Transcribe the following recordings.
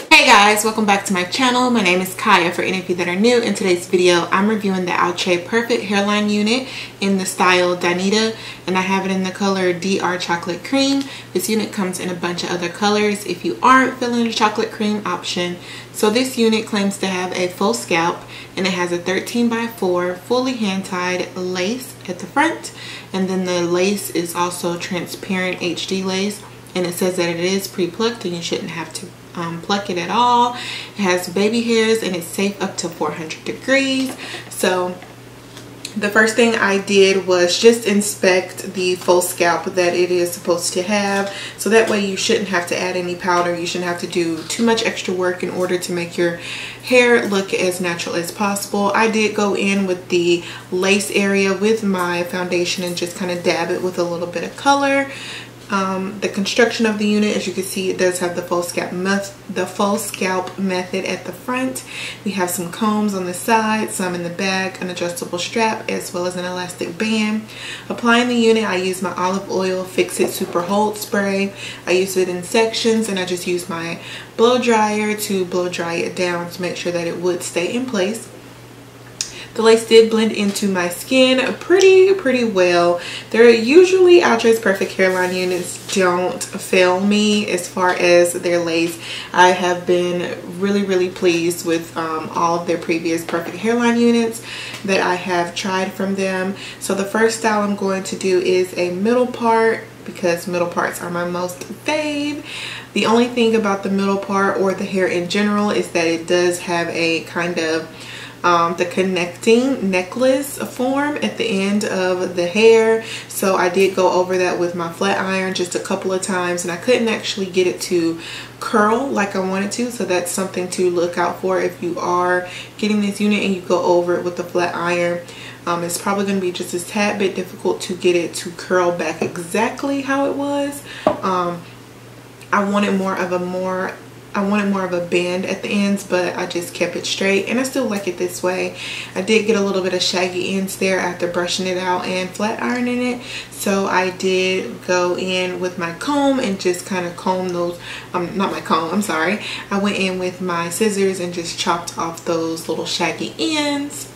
Hey guys, welcome back to my channel. My name is Kaya. For any of you that are new, in today's video I'm reviewing the Outre Perfect Hairline Unit in the style Dannita, and I have it in the color DR Chocolate Cream. This unit comes in a bunch of other colors if you aren't feeling the chocolate cream option. So this unit claims to have a full scalp, and it has a 13x4 fully hand-tied lace at the front, and then the lace is also transparent HD lace, and it says that it is pre-plucked and you shouldn't have to pluck it at all. It has baby hairs and it's safe up to 400 degrees. So the first thing I did was just inspect the full scalp that it is supposed to have, so that way you shouldn't have to add any powder. You shouldn't have to do too much extra work in order to make your hair look as natural as possible. I did go in with the lace area with my foundation and just kind of dab it with a little bit of color. The construction of the unit, as you can see, it does have the full scalp method at the front. We have some combs on the side, some in the back, an adjustable strap, as well as an elastic band. Applying the unit, I use my olive oil Fix It Super Hold spray. I use it in sections, and I just use my blow dryer to blow dry it down to make sure that it would stay in place. The lace did blend into my skin pretty well. They're usually Outre's Perfect Hairline units don't fail me as far as their lace. I have been really pleased with all of their previous Perfect Hairline units that I have tried from them. So the first style I'm going to do is a middle part, because middle parts are my most fave. The only thing about the middle part, or the hair in general, is that it does have a kind of the connecting necklace form at the end of the hair. So I did go over that with my flat iron just a couple of times, and I couldn't actually get it to curl like I wanted to. So that's something to look out for if you are getting this unit and you go over it with the flat iron. It's probably going to be just a tad bit difficult to get it to curl back exactly how it was. I wanted more of a band at the ends, but I just kept it straight, and I still like it this way. I did get a little bit of shaggy ends there after brushing it out and flat ironing it, so I did go in with my comb and just kind of comb those, not my comb, I'm sorry. I went in with my scissors and just chopped off those little shaggy ends.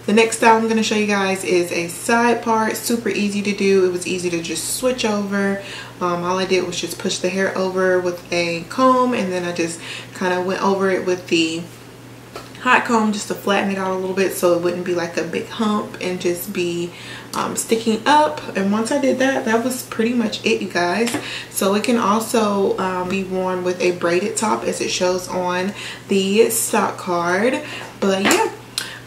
The next style I'm going to show you guys is a side part. Super easy to do. It was easy to just switch over. All I did was just push the hair over with a comb, and then I just kind of went over it with the hot comb just to flatten it out a little bit so it wouldn't be like a big hump and just be sticking up. And once I did that, that was pretty much it, you guys. So it can also be worn with a braided top, as it shows on the stock card. But yeah,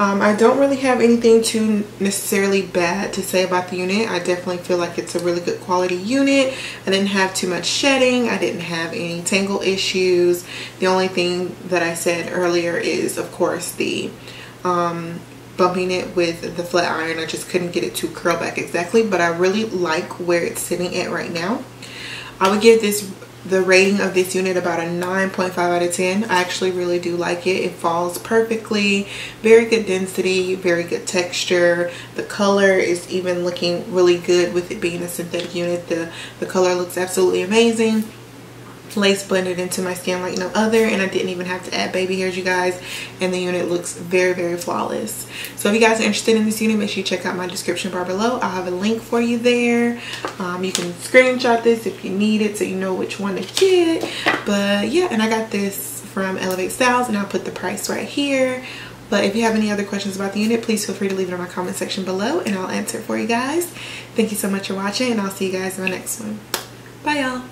I don't really have anything too necessarily bad to say about the unit. I definitely feel like it's a really good quality unit. I didn't have too much shedding. I didn't have any tangle issues. The only thing that I said earlier is, of course, the bumping it with the flat iron. I just couldn't get it to curl back exactly, but I really like where it's sitting at right now. I would give the rating of this unit about a 9.5 out of 10. I actually really do like it. It falls perfectly. Very good density, very good texture. The color is even looking really good with it being a synthetic unit. The color looks absolutely amazing. Lace blended into my skin like no other, and I didn't even have to add baby hairs, you guys, and the unit looks very flawless. So if you guys are interested in this unit, make sure you check out my description bar below. I'll have a link for you there. You can screenshot this if you need it so you know which one to get. But yeah, and I got this from Elevate Styles, and I'll put the price right here. But if you have any other questions about the unit, please feel free to leave it in my comment section below, and I'll answer it for you guys. Thank you so much for watching, and I'll see you guys in my next one. Bye, y'all.